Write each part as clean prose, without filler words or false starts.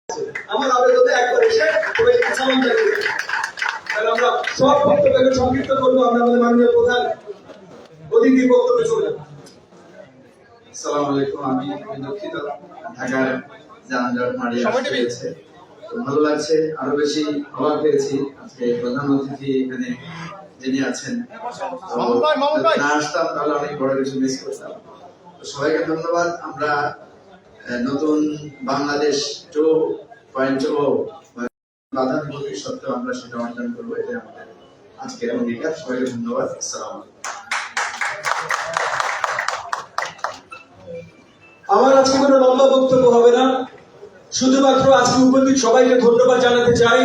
আমার আবেদনে একবার এসে সবাইকে সালাম জানিয়ে তাহলে আমরা সব বক্তব্যকে সংক্ষিপ্ত করবো। আমরা আমাদের মাননীয় প্রধান অতিথি বক্তব্যে চলে। আসসালামু আলাইকুম। আমি দুঃখিত, ঢাকার যানজট মারিয়ে আসছে, ভালো লাগছে। আরো বেশি অবাক হয়েছি আজকে প্রধান অতিথি এখানে যিনি আছেন, না আসতাম তাহলে অনেক বড় কিছু মিস করতাম। সবাইকে ধন্যবাদ। আমরা নতুন বাংলাদেশ 2.0 বাধা বিপত্তি সত্ত্বেও আমরা সেটা অর্জন করবো, এটা আমাদের আজকের অঙ্গীকার। সবাইকে ধন্যবাদ। আসসালামু আলাইকুম। আমার আজকে কোনো লম্বা বক্তব্য হবে না, শুধুমাত্র আজকে উপস্থিত সবাইকে ধন্যবাদ জানাতে চাই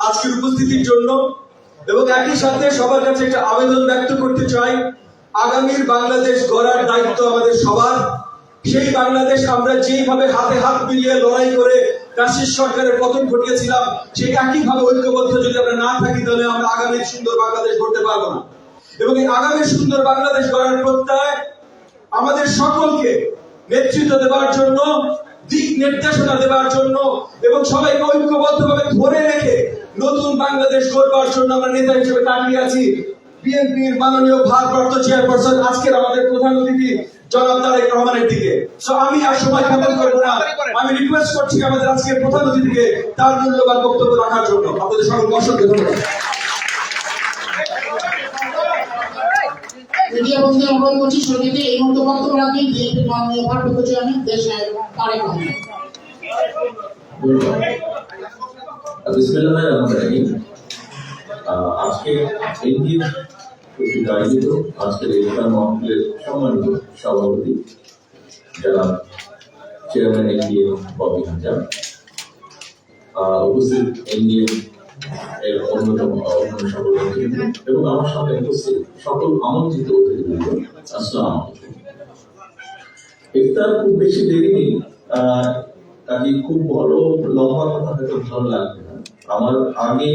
আজকের উপস্থিতির জন্য, এবং একই সাথে সবার কাছে একটা আবেদন ব্যক্ত করতে চাই। আগামীর বাংলাদেশ গড়ার দায়িত্ব আমাদের সবার। সেই বাংলাদেশ আমরা যেইভাবে হাতে হাত মিলিয়ে লড়াই করে রাশিদ সরকারের পতন ঘটিয়েছিলাম, সেই একইভাবে ঐক্যবদ্ধ যদি আমরা না থাকি তাহলে আমরা আগামীর সুন্দর বাংলাদেশ গড়তে পারবো না। এবং এই আগামীর সুন্দর বাংলাদেশ গড়ার প্রত্যয় আমাদের সকলকে নেতৃত্ব দেওয়ার জন্য, দিক নির্দেশনা দেওয়ার জন্য এবং সবাইকে ঐক্যবদ্ধভাবে ধরে রেখে নতুন বাংলাদেশ গড়বার জন্য আমরা নেতা হিসেবে তাকিয়ে আছি বিএনপির মাননীয় ভারপ্রাপ্ত চেয়ারপারসন আজকের আমাদের প্রধান অতিথি জনাব তারেক রহমানের দিকে। আমি আর সময় ক্ষেপণ করবো না, আমি রিকোয়েস্ট করছি আমাদের আজকের প্রধান অতিথিকে তার মূল্যবান বক্তব্য রাখার জন্য। আপনাদের সকলকে অসংখ্য ধন্যবাদ। মিডিয়া বন্ধুদের অনুরোধ করছি সঙ্গীতে এই মুহূর্তে বক্তব্য রাখবেন বিএনপির মাননীয় ভারপ্রাপ্ত চেয়ারম্যান দেশের তারেক রহমান। বিসমিল্লাহির রহমানির রহিম। আজকে এনডিএ কর্তৃক আয়োজিত আজকের ইফতার মাহফিলের সম্মানিত সভাপতি যারা চেয়ারম্যান এনডিএ ববি হাজার, উপস্থিত এনডিএ এর অন্যতম সকল নেতৃবৃন্দ এবং আমার সামনে উপস্থিত সকল আমন্ত্রিত অতিথিবৃন্দ, আসসালামু আলাইকুম। ইফতার খুব বেশি দেরি নেই, তাকে খুব বড় লম্বা কথা হয়তো ভালো লাগবে না। আমার আগে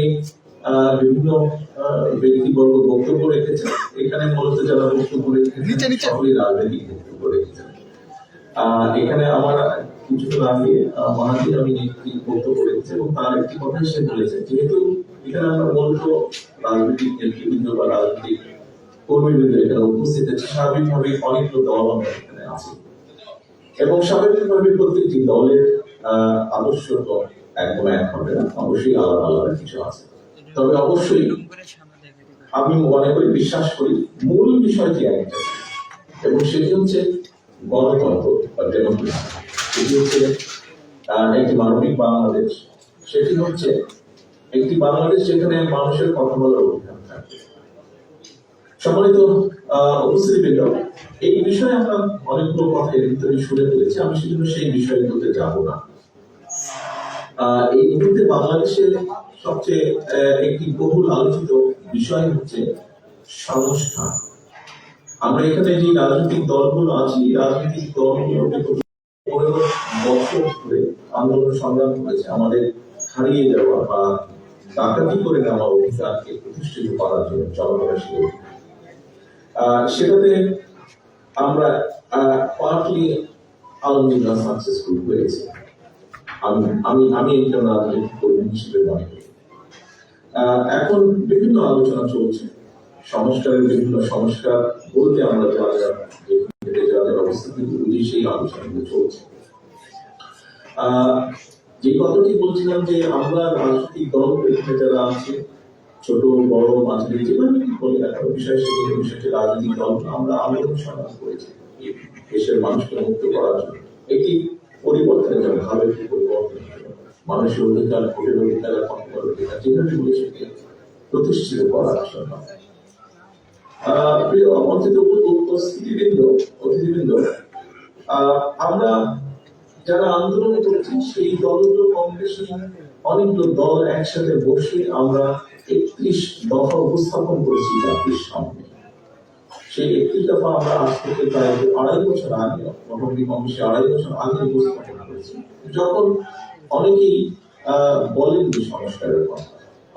বিভিন্ন ব্যক্তিবর্গ বক্তব্য রেখেছেন, এখানে মূলত যারা বক্তব্য রেখেছেন সকলেই রাজনৈতিক বক্তব্য রেখেছেন। এখানে আমার কিছুক্ষণ আগে মাহাতির আমি একটি বক্তব্য রেখেছি এবং তার একটি কথাই সে বলেছে, যেহেতু এখানে আমরা মূলত রাজনৈতিক নেতৃবৃন্দ বা রাজনৈতিক কর্মীবৃন্দ এখানে উপস্থিত আছে, স্বাভাবিকভাবে অনেকগুলো দল আমরা এখানে আছি এবং স্বাভাবিকভাবে প্রত্যেকটি দলের আদর্শ তো একদম এক হবে না, অবশ্যই আলাদা আলাদা কিছু আছে। তবে অবশ্যই আমি মনে করি, বিশ্বাস করি মূল বিষয়টি একটা, এবং সেটি হচ্ছে গণতন্ত্র বা ডেমোক্রেসি। সেটি হচ্ছে একটি মানবিক বাংলাদেশ, সেটি হচ্ছে একটি বাংলাদেশ যেখানে মানুষের কথা বলার অধিকার থাকবে। সম্মানিত উপস্থিতিবৃন্দ, এই বিষয়ে আমরা অনেকগুলো কথা এর ভিতরে শুনে ফেলেছি, আমি সেজন্য সেই বিষয়গুলোতে যাব না। এই মুহূর্তে বাংলাদেশের সবচেয়ে একটি বহুল আলোচিত বিষয় হচ্ছে সংস্কার। আমরা এখানে যে রাজনৈতিক দলগুলো আছি, রাজনৈতিক দলগুলো 15 বছর ধরে আন্দোলন সংগ্রাম করেছে আমাদের হারিয়ে যাওয়া বা ডাকাতি করে নেওয়া অধিকারকে প্রতিষ্ঠিত করার জন্য জনগণের সেটাতে আমরা পার্টলি আলহামদুলিল্লাহ সাকসেসফুল হয়েছে। আমি একজন রাজনৈতিক কর্মী হিসেবে মনে করি। এখন বিভিন্ন আলোচনা চলছে সংস্কারের, বিভিন্ন সংস্কার বলতে আমরা যাদের অবস্থিতি বুঝি সেই আলোচনাগুলো চলছে। যে কথাটি বলছিলাম যে আমরা রাজনৈতিক দল যারা আছে, ছোট বড় মাঝারি যেভাবে বলে একটা বিষয়, সেটি বিষয়টি রাজনৈতিক দল আমরা আন্দোলন সংগ্রাম করেছি দেশের মানুষকে মুক্ত করার জন্য, একটি পরিবর্তনের জন্য, ভালো একটি পরিবর্তনের জন্য, মানুষের অধিকার, ভোটের অধিকার, ক্ষমতার অধিকার যেভাবে বলে সেটি প্রতিষ্ঠিত করার জন্য। প্রিয় অতিথিবৃন্দ, আমরা যারা আন্দোলন করছি সেই দলগুলো কংগ্রেসের অনেকগুলো দল একসাথে বসে আমরা 31 দফা উপস্থাপন করেছি জাতির সামনে। সেই 31 দফা আমরা আজ থেকে প্রায় 2.5 বছর আগে, মোটামুটি কংগ্রেসে 2.5 বছর আগে উপস্থাপন করেছি, যখন অনেকেই বলেননি সংস্কারের কথা।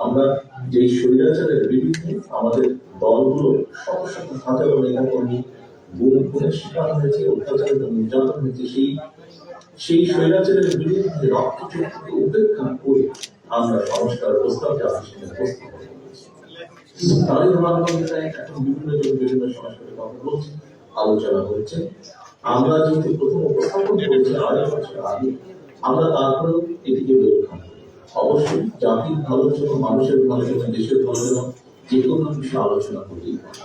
আমরা যে স্বৈরাচারের বিরুদ্ধে আমাদের দলগুলো শত শত হাজারো নেতাকর্মী গুম খুনের শিকার হয়েছে, অত্যাচারিত নির্যাতন হয়েছে, সেই সেই স্বৈরাচারের বিরুদ্ধে রক্তচক্ষুকে উপেক্ষা করে আমরা সংস্কার প্রস্তাব জাতির সামনে উপস্থাপন করেছি। তারই ধারাবাহিকতায় এখন বিভিন্ন জন বিভিন্ন সংস্কারের কথা বলছে, আলোচনা হচ্ছে। আমরা যেহেতু প্রথম উপস্থাপন করেছি 2.5 বছর আগে, আমরা তারপরেও এটিকে বেরক্ষণ করি। অবশ্যই জাতির ভালোর জন্য, মানুষের ভালোর জন্য, দেশের ভালোর জন্য যে কোনো বিষয়ে আলোচনা করতেই হবে।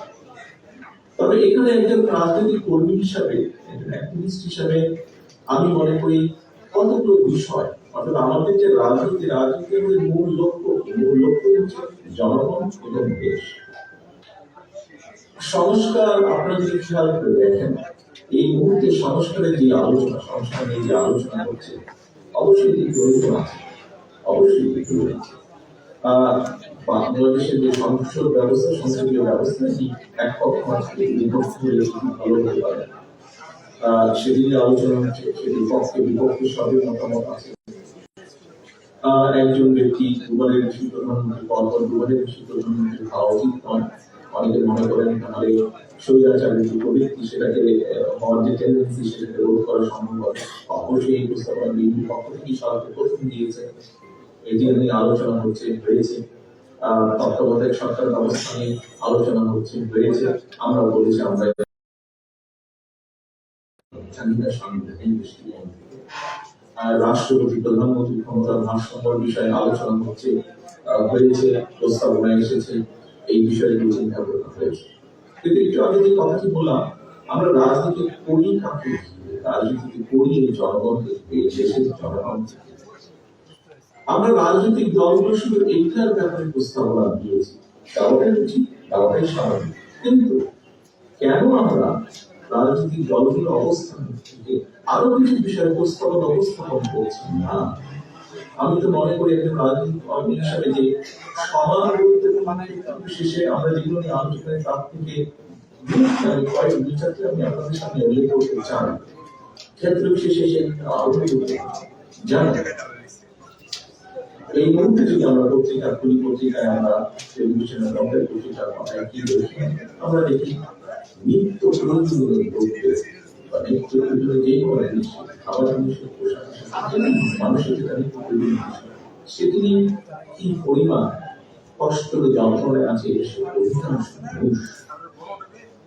তবে এখানে একজন রাজনৈতিক কর্মী হিসাবে, একজন অ্যাক্টিভিস্ট হিসাবে আমি মনে করি কতগুলো বিষয়, অর্থাৎ আমাদের যে রাজনীতির মূল লক্ষ্য হচ্ছে জনগণ এবং দেশ। সংস্কার আপনারা যদি খেয়াল করে দেখেন, এই মুহূর্তে সংস্কারের যে আলোচনা, সংস্কার নিয়ে যে আলোচনা হচ্ছে, অবশ্যই এটি প্রয়োজন আছে, অবশ্যই এটি প্রয়োজন আছে। বাংলাদেশের যে সংসদ ব্যবস্থা, সংসদীয় ব্যবস্থা, এটি এক পক্ষ আছে, বিপক্ষ হলে ভালো হতে পারে। সেদিন আলোচনা হচ্ছে, সেটির পক্ষে বিপক্ষে সবের মতামত আছে। একজন ব্যক্তি দুবারের বেশি প্রধানমন্ত্রী, পরপর দুবারের বেশি প্রধানমন্ত্রী হওয়া উচিত নয়। অনেকে মনে করেন তাহলে স্বৈরাচারের যে প্রবৃত্তি, সেটাকে হওয়ার যে টেন্ডেন্সি, সেটাকে রোধ করা সম্ভব হবে। অবশ্যই এই প্রস্তাবনা বিভিন্ন পক্ষ থেকেই সরকার প্রথম দিয়েছে, এটি নিয়ে আলোচনা হয়েছে। তত্ত্বাবধায়ক সরকার ব্যবস্থা নিয়ে আলোচনা হয়েছে। আমরা বলেছি আমরা রাষ্ট্রপতি প্রধানমন্ত্রী ক্ষমতার ভারসাম্যের বিষয়ে আলোচনা হয়েছে, প্রস্তাবনা এসেছে, এই বিষয়গুলো চিন্তা করা হয়েছে। কিন্তু একটু আগে যে কথাটি বললাম, আমরা রাজনীতি করি কাকে, রাজনীতি করি এই জনগণকে, এই দেশের জনগণ। আমরা রাজনৈতিক দলগুলো শুধু এইটার ব্যাপারে প্রস্তাবনা দিয়েছি, দেওয়াটাই উচিত, দেওয়াটাই স্বাভাবিক। কিন্তু কেন আমরা রাজনৈতিক দলগুলোর অবস্থান থেকে আরো কিছু বিষয়ে প্রস্তাবনা উপস্থাপন করছি না? আমি তো মনে করি একজন রাজনৈতিক কর্মী হিসাবে যে সমাজ শেষে আমরা যেগুলো নিয়ে আলোচনা করি, তার থেকে কয়েক বিচারটি আমি আপনাদের সামনে উল্লেখ করতে চাই। ক্ষেত্র বিশেষে জানেন, এই মুহূর্তে যদি আমরা পত্রিকা খুলি, পত্রিকায় আমরা টেলিভিশনের ডক্টর পত্রিকার কথায় কি দেখি, আমরা দেখি নিত্য প্রয়োজনীয় দ্রব্য বা নিত্য প্রয়োজনীয় যে কোনো জিনিস, খাবার জিনিসের পোশাক, মানুষের যেটা নিত্য প্রয়োজনীয় সেটি নিয়ে কি পরিমাণ কষ্ট যন্ত্রণায় আছে সে অধিকাংশ মানুষ।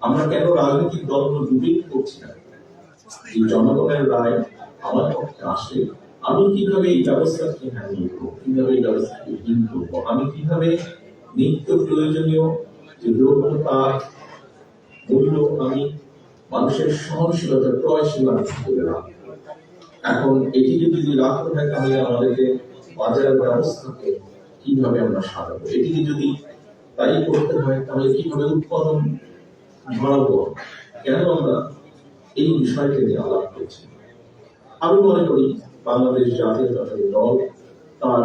আমরা কেন রাজনৈতিক দলগুলো ডিবেট করছি না? এই জনগণের রায় আমার পক্ষে আসে, আমি কিভাবে এই ব্যবস্থাকে হ্যান্ডেল করবো, কিভাবে এই ব্যবস্থাকে ডিল করবো, আমি কিভাবে নিত্য প্রয়োজনীয় যে দ্রব্য তার মূল্য আমি মানুষের সহনশীলতা, ক্রয়শীলতা করে রাখবো। এখন এটিকে যদি রাখতে হয়, তাহলে আমাদেরকে বাজারের ব্যবস্থাকে কিভাবে আমরা সাজাবো, এটিকে যদি তাই করতে হয়, তাহলে কিভাবে উৎপাদন বাড়াবো, কেন আমরা এই বিষয়কে নিয়ে আলাপ করছি? আমি মনে করি বাংলাদেশ জাতীয়তাবাদী দল তার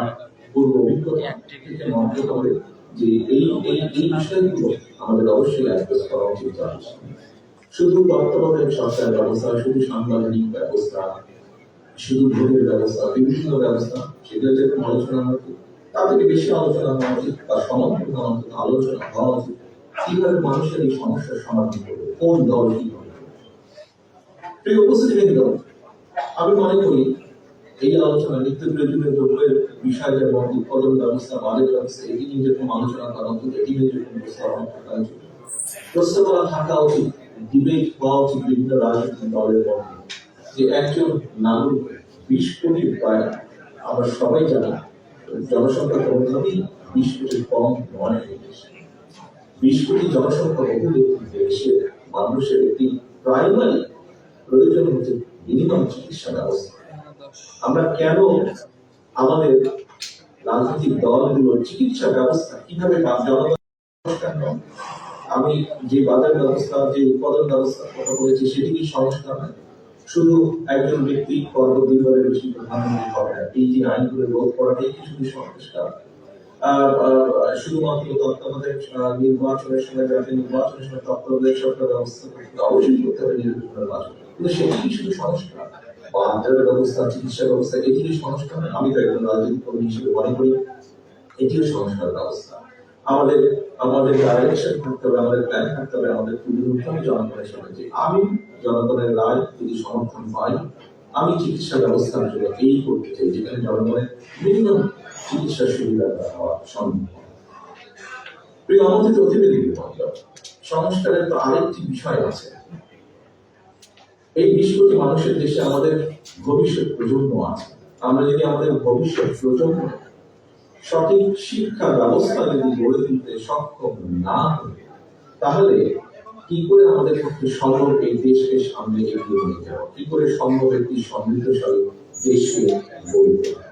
পূর্ব অভিজ্ঞতা থেকে মনে করে যে এই বিষয়গুলো আমাদের অবশ্যই অ্যাড্রেস করা উচিত। শুধু তত্ত্বাবধায়ক সরকার ব্যবস্থা, শুধু সাংবিধানিক ব্যবস্থা, শুধু ভোটের ব্যবস্থা, বিভিন্ন ব্যবস্থা, সেগুলো যেরকম আলোচনা হচ্ছে, তার থেকে বেশি আলোচনা হওয়া উচিত, তার সমাধান আলোচনা হওয়া উচিত। কিভাবে মানুষের এই সমস্যার সমাধান করবে, কোন দল কিভাবে করবে। প্রিয় উপস্থিতি, আমি মনে করি এই আলোচনা নিত্য প্রয়োজনীয় দ্রব্যের বিষয় এবং উৎপাদন ব্যবস্থা, বাজার ব্যবস্থা, এটি নিয়ে যেরকম আলোচনা করা উচিত, এটি নিয়ে যেরকম প্রস্তাবনা থাকা উচিত, ডিবেট হওয়া উচিত বিভিন্ন রাজনৈতিক দলের মধ্যে। যে একজন নাগরিক 20 কোটি প্রায়, আমরা সবাই জানি জনসংখ্যা কোনোভাবেই 20 কোটির কম নয়। 20 কোটি জনসংখ্যা বহু দেশে মানুষের একটি প্রাইমারি প্রয়োজন হচ্ছে মিনিমাম চিকিৎসা ব্যবস্থা। আমরা কেন আমাদের রাজনৈতিক দলগুলোর চিকিৎসা ব্যবস্থা কিভাবে জনগণ, আমি যে বাজার ব্যবস্থা, যে উৎপাদন ব্যবস্থার কথা বলেছি, সেটি কি সংস্কার নয়? শুধু একজন ব্যক্তি পরবর্তীবারের বেশি প্রধানমন্ত্রী হবে না, এই যে আইনগুলো রোধ করাটাই কি শুধু সংস্কার? শুধুমাত্র তত্ত্বাবধায়ক নির্বাচনের সময়, জাতীয় নির্বাচনের সময় তত্ত্বাবধায়ক সরকার ব্যবস্থা অবশ্যই করতে হবে নির্বাচন, কিন্তু সেটি কি শুধু সংস্কার? বাজার ব্যবস্থা, চিকিৎসা ব্যবস্থা, এটি কি সংস্কার? আমি তো একজন রাজনৈতিক কর্মী হিসেবে মনে করি এটিও সংস্কার ব্যবস্থা। আমাদের ডাইরেকশন থাকতে হবে, আমাদের প্ল্যান থাকতে হবে, আমাদের তুলে ধরতে হবে জনগণের সামনে যে আমি জনগণের রায় যদি সমর্থন পাই, আমি চিকিৎসা ব্যবস্থার জন্য এই করতে চাই যেখানে জনগণের বিভিন্ন চিকিৎসার সুবিধা হওয়া সম্ভব। প্রিয় আমন্ত্রিত অতিথিবৃন্দ, সংস্কারের তো আরেকটি বিষয় আছে। এই 20 কোটি মানুষের দেশে আমাদের ভবিষ্যৎ প্রজন্ম আছে। আমরা যদি আমাদের ভবিষ্যৎ প্রজন্ম সঠিক শিক্ষা ব্যবস্থা যদি গড়ে তুলতে সক্ষম না হই, তাহলে কি করে আমাদের পক্ষে সম্ভব এই দেশকে সামনে এগিয়ে নিয়ে যাওয়া, কি করে সম্ভব একটি সমৃদ্ধশালী দেশকে গড়ে তোলা?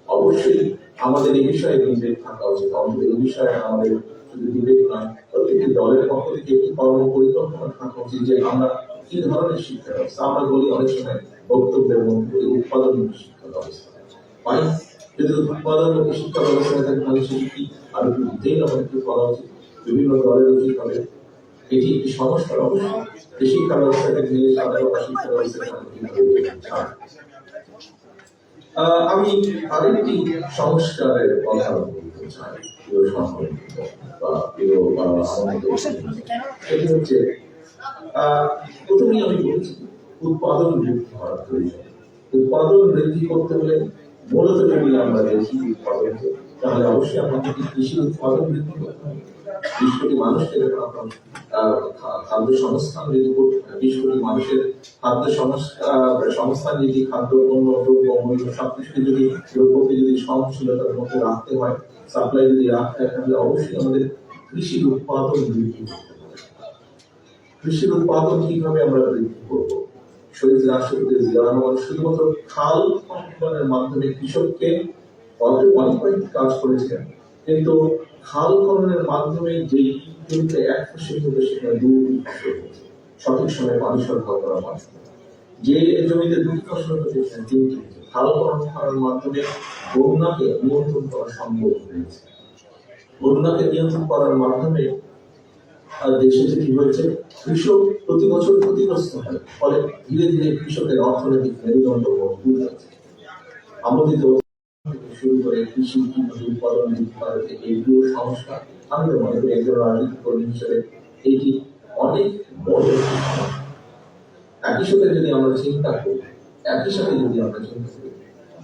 অবশ্যই আমাদের এই বিষয়ে বিবেক থাকা উচিত। অন্তত এই বিষয়ে আমাদের শুধু বিবেক নয়, প্রত্যেকটি দলের পক্ষ থেকে একটি কর্ম পরিকল্পনা থাকা উচিত যে আমরা কি ধরনের শিক্ষা ব্যবস্থা। আমরা বলি অনেক সময় বক্তব্যের মধ্যে উৎপাদনমুখী শিক্ষা ব্যবস্থা পাই, যদি উৎপাদনমুখী শিক্ষা ব্যবস্থা থাকে তাহলে সেটি কি আরো একটু ডিটেইল আমাদের করা উচিত। বিভিন্ন দলের উচিত হবে এটি একটি সংস্কার। অবশ্যই এই শিক্ষা ব্যবস্থাকে নিয়ে স্বাধীনতা শিক্ষা ব্যবস্থা। আমি আরেকটি সংস্কারের কথা বলতে চাই সেটি হচ্ছে প্রথমেই আমি বলছি উৎপাদন বৃদ্ধি করার প্রয়োজন। উৎপাদন বৃদ্ধি করতে হলে মূলত যদি আমরা দেখি উৎপাদনকে, তাহলে অবশ্যই আমাদের কৃষি উৎপাদন বৃদ্ধি করতে হবে। 20 কোটি মানুষকে খাদ্য সংস্থান যদি 20 কোটি মানুষের খাদ্য সংস্থান যদি খাদ্য পণ্য দ্রব্য মূল্য সবকিছুকে যদি দ্রব্যকে যদি সহনশীলতার মধ্যে রাখতে হয়, সাপ্লাই যদি রাখতে হয়, তাহলে অবশ্যই আমাদের কৃষির উৎপাদন বৃদ্ধি করতে হবে। কৃষির উৎপাদন কিভাবে আমরা বৃদ্ধি করব? শহীদ রাষ্ট্রপতি জিয়া রহমান শুধুমাত্র খাল খননের মাধ্যমে কৃষককে অনেক কাজ করেছেন, কিন্তু খাল খননের মাধ্যমে যেই জমিতে 1% হবে সেখানে 2টি ফসল হচ্ছে, সঠিক সময়ে পানি সরবরাহ করা হয়। যে জমিতে 2টি ফসল হচ্ছে সেখানে 3টি হচ্ছে। খাল খননের মাধ্যমে বন্যাকে নিয়ন্ত্রণ করা সম্ভব হয়েছে। বন্যাকে নিয়ন্ত্রণ করার মাধ্যমে দেশে যেটি হয়েছে, কৃষক প্রতি বছর ক্ষতিগ্রস্ত হয়, ফলে ধীরে ধীরে কৃষকের অর্থনৈতিক মেরুদণ্ড মজবুত হয়েছে। আমাদের শুরু করে কৃষি উৎপাদন এইগুলো সংস্কার, আমি তো মনে করি একজন রাজনৈতিক কর্মী হিসেবে এটি অনেক বড়। একই সাথে যদি আমরা চিন্তা করি,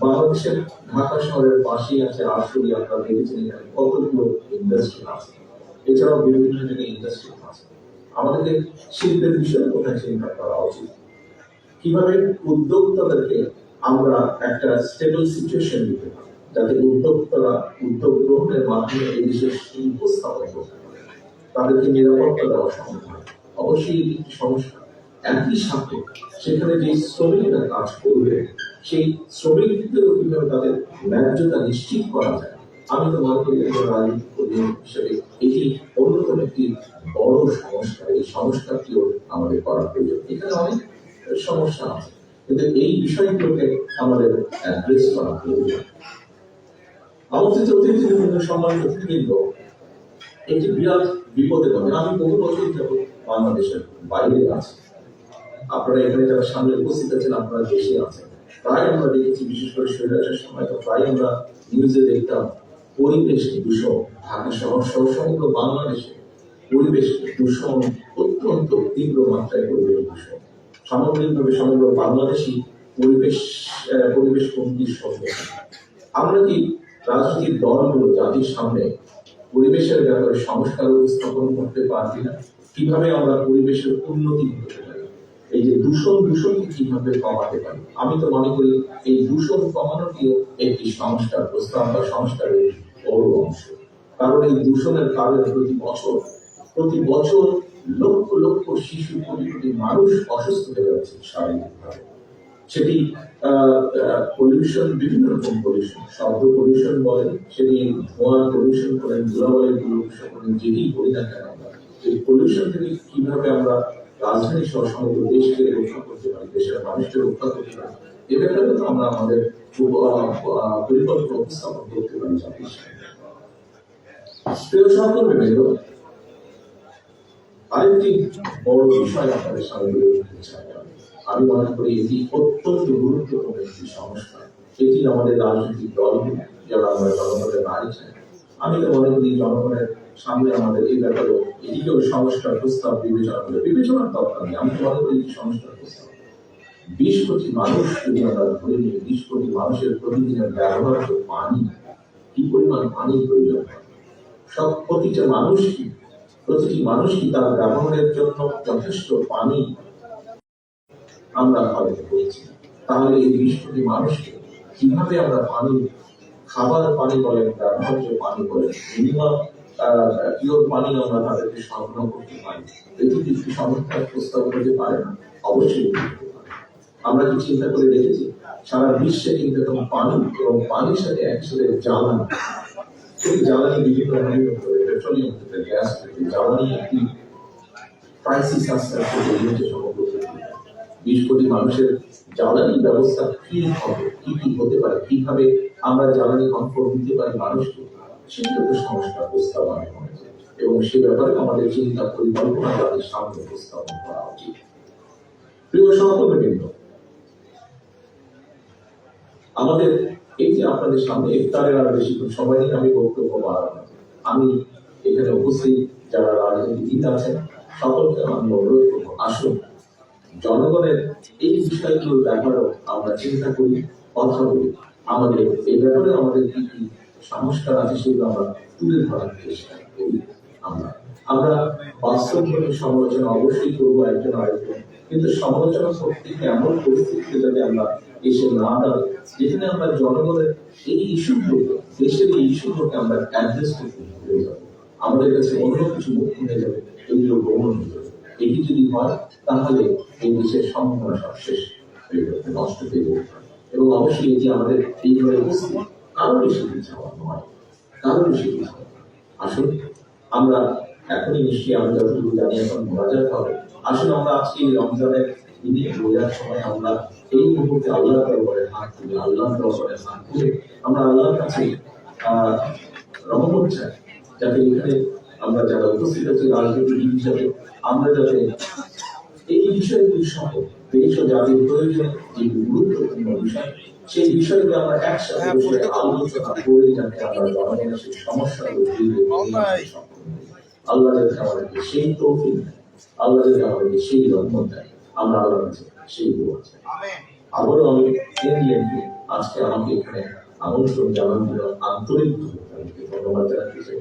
বাংলাদেশের ঢাকা শহরের পাশেই আছে আসলে আপনারা দেখেছেন এখানে কতগুলো ইন্ডাস্ট্রি আছে, এছাড়াও বিভিন্ন জায়গায় ইন্ডাস্ট্রি আছে। আমাদেরকে শিল্পের বিষয়ে কোথায় চিন্তা করা উচিত, কিভাবে উদ্যোক্তাদেরকে আমরা একটা স্টেবল সিচুয়েশন দিতে পারি যাতে উদ্যোক্তারা উদ্যোগ গ্রহণের মাধ্যমে এই দেশের শিল্প স্থাপন করতে পারে, তাদেরকে নিরাপত্তা দেওয়া সম্ভব হয়। অবশ্যই এটি একটি সমস্যা। একই সাথে সেখানে যে শ্রমিকরা কাজ করবে সেই শ্রমিকদেরও কিভাবে তাদের ন্যায্যতা নিশ্চিত করা যায়। আমি তো মনে করি একজন রাজনৈতিক কর্মী হিসেবে এটি অন্যতম একটি বড় সংস্কার। এই সংস্কারটিও আমাদের করা প্রয়োজন। এখানে অনেক সমস্যা আছে, কিন্তু এই বিষয়গুলোকে আমাদের অ্যাড্রেস করা প্রয়োজন। আমন্ত্রিত অতিথিবৃন্দ, সম্মানিত অতিথিবৃন্দ, একটি বিরাট বিপদে পড়ে। আমি বহু বছর যাবত বাংলাদেশের বাইরে আছি, আপনারা এখানে যারা সামনে উপস্থিত আছেন আপনারা দেশে আছেন। প্রায় আমরা দেখেছি, বিশেষ করে স্বৈরাচারের সময় তো প্রায় আমরা নিউজে দেখতাম পরিবেশ দূষণ, ঢাকা শহর সহ সমগ্র বাংলাদেশে পরিবেশ দূষণ অত্যন্ত তীব্র মাত্রায় পরিবেশ দূষণ। সামগ্রিকভাবে সমগ্র বাংলাদেশী পরিবেশ হুমকির সম্মুখীন। আমরা কি রাজনৈতিক দলগুলো জাতির সামনে পরিবেশের ব্যাপারে সংস্কার উপস্থাপন করতে পারছি না? কিভাবে আমরা পরিবেশের উন্নতি করতে পারি, এই যে দূষণকে কিভাবে কমাতে পারি? আমি তো মনে করি এই দূষণ কমানোটিও একটি সংস্কার প্রস্তাব বা সংস্কারের বড় অংশ। কারণ এই দূষণের কারণে প্রতি বছর লক্ষ লক্ষ শিশু, কোটি কোটি মানুষ অসুস্থ হয়ে যাচ্ছে শারীরিকভাবে। সেটি পলিউশন, বিভিন্ন রকম পলিউশন, শব্দ পলিউশন বলেন, সেটি ধোঁয়ার পলিউশন করেন, ধুলাবালির পলিউশন করেন, যেটি করি না কেন আমরা এই পলিউশন থেকে কিভাবে আমরা রাজধানী সহ সমগ্র দেশকে রক্ষা করতে পারি, দেশের মানুষকে রক্ষা করতে পারি, এ ব্যাপারে তো আমরা আমাদের পরিকল্পনা উপস্থাপন করতে পারি জাতির সামনে। প্রিয় সহকর্মীবৃন্দ, আরেকটি বড় বিষয় আপনাদের সামনে তুলে চাই। আমি মনে করি এটি অত্যন্ত গুরুত্বপূর্ণ একটি সংস্কার। এটি আমাদের রাজনৈতিক দলগুলো যারা আমরা জনগণের নারী চাই, আমি তো মনে করি জনগণের সামনে আমাদের এই ব্যাপারে এটিকেও সংস্কার প্রস্তাব বিবেচনার দরকার নেই। আমি তো মনে করি সংস্কার প্রস্তাব 20 কোটি মানুষ যদি আমরা ধরে নিই, 20 কোটি মানুষের প্রতিদিনের ব্যবহার্য পানি, কি পরিমাণ পানি প্রয়োজন হয়। সব প্রতিটি মানুষ কি তার ব্যবহারের জন্য যথেষ্ট পানি আমরা হয়তো করছি। তাহলে এই 20 কোটি মানুষকে কিভাবে আমরা পানি, খাবার পানি বলেন, ব্যবহার্য পানি বলেন, মিনিমাম পিওর পানি আমরা তাদেরকে সরবরাহ করতে পারি, এটি কিছু সংস্থার প্রস্তাব করতে পারে না? অবশ্যই করতে পারে। আমরা কি চিন্তা করে দেখেছি সারা বিশ্বে কিন্তু এখন পানি এবং পানির সাথে একসাথে জ্বালানি, সেই জ্বালানি বিভিন্ন ধরনের পেট্রোলিয়াম থেকে, গ্যাস থেকে, জ্বালানি একটি ক্রাইসিস আসতে আসতে বেরিয়েছে সমগ্র পৃথিবীতে। 20 কোটি মানুষের জ্বালানি ব্যবস্থা কি হবে, কি হতে পারে, কিভাবে আমরা জ্বালানি কনফোর্ম দিতে পারি মানুষকে, সেটা তো সংস্কার প্রস্তাব আমি মনে করি। এবং সে ব্যাপারে আমাদের চিন্তা পরিকল্পনা তাদের সামনে উপস্থাপন করা উচিত। প্রিয় সহকর্মীবৃন্দ, আমাদের এই যে আপনাদের সামনে ইফতারের আর বেশিক্ষণ সময় নিয়ে আমি বক্তব্য বাড়াবো। আমি এখানে উপস্থিত যারা রাজনীতিবিদ আছেন সকলকে আমি অনুরোধ করবো, আসুন জনগণের এই বিষয়গুলোর ব্যাপারেও আমরা চিন্তা করি, কথা বলি। আমাদের এই ব্যাপারে আমাদের কি কি সংস্কার আছে সেগুলো আমরা তুলে ধরার চেষ্টা করি। আমরা বাস্তবভাবে সমালোচনা অবশ্যই করবো একজন আরেকজন, কিন্তু সমালোচনা করতে এমন পরিস্থিতিতে যাতে আমরা এসে না দাঁড়াই যেখানে আমরা জনগণের এই ইস্যুগুলোকে, দেশের এই ইস্যুগুলোকে আমরা অ্যাড্রেস করতে ভুলে যাবো, আমাদের কাছে অন্য কিছু মুক্ত হয়ে যাবে, এগুলো গ্রহণ হয়ে যাবে। এটি যদি হয় তাহলে এই দেশের সম্ভাবনা সব শেষ হয়ে যাবে, নষ্ট হয়ে যাবে। এবং অবশ্যই এটি আমাদের এইভাবে উপস্থিত কারো বেশি কিছু নয়, কারো বেশি কিছু। আসুন আমরা এখনই নিশ্চয়ই আমরা যতটুকু জানি এখন মোনাজাত হবে। আসুন আমরা আজকে এই রমজানের দিনে বোঝার সময় আমরা এই মুহূর্তে আল্লাহর দরবারে হাত তুলে, আল্লাহর দরবারে হাত তুলে আমরা আল্লাহর কাছে রহমত চাই, যাতে এখানে আমরা যারা উপস্থিত আছি রাজনীতিবিদ হিসাবে আমরা যাতে এই বিষয়গুলি সহ দেশ ও জাতির প্রয়োজনে যে গুরুত্বপূর্ণ বিষয়, সেই বিষয়গুলো আমরা একসাথে বসে আলোচনা করে যাতে আমরা জনগণের সেই সমস্যাগুলো আল্লাহ যাতে আমাদেরকে সেই তৌফিক দেয়, আল্লাহ যাতে আমাদেরকে সেই রহমত দেয়, আমরা আল্লাহর কাছে সেই দোয়া চাই। আবারও আমি আজকে আমাকে এখানে আমন্ত্রণ জানানোর জন্য আন্তরিকভাবে ধন্যবাদ জানাতে চাই।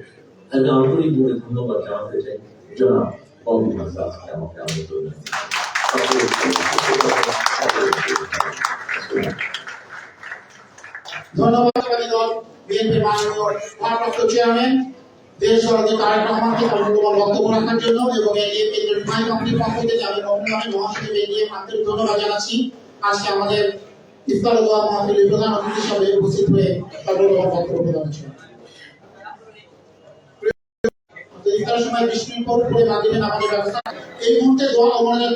আমি আন্তরিকভাবে ধন্যবাদ জানাতে চাই জনাব ববি হাসান আমাকে আমন্ত্রণ জানান। ধন্যবাদ বিএনপির মাননীয় ভারপ্রাপ্ত চেয়ারম্যান দেশ সভাপতি তারেক রহমানকে মূল্যবান বক্তব্য রাখার জন্য, এবং এনডিএ কেন্দ্রের স্থায়ী কমিটির পক্ষ থেকে আমি মহাসচিব এনডিএ আন্তরিক ধন্যবাদ জানাচ্ছি। আজকে আমাদের ইফতার ও দোয়া মাহফিলের প্রধান অতিথি হিসেবে উপস্থিত হয়ে তার মূল্যবান বক্তব্য প্রদানের জন্য। ইফতারের সময় 20 মিনিট পর করে বাকিদের আমাদের ব্যবস্থা। এই মুহূর্তে দোয়া ও মোনাজাত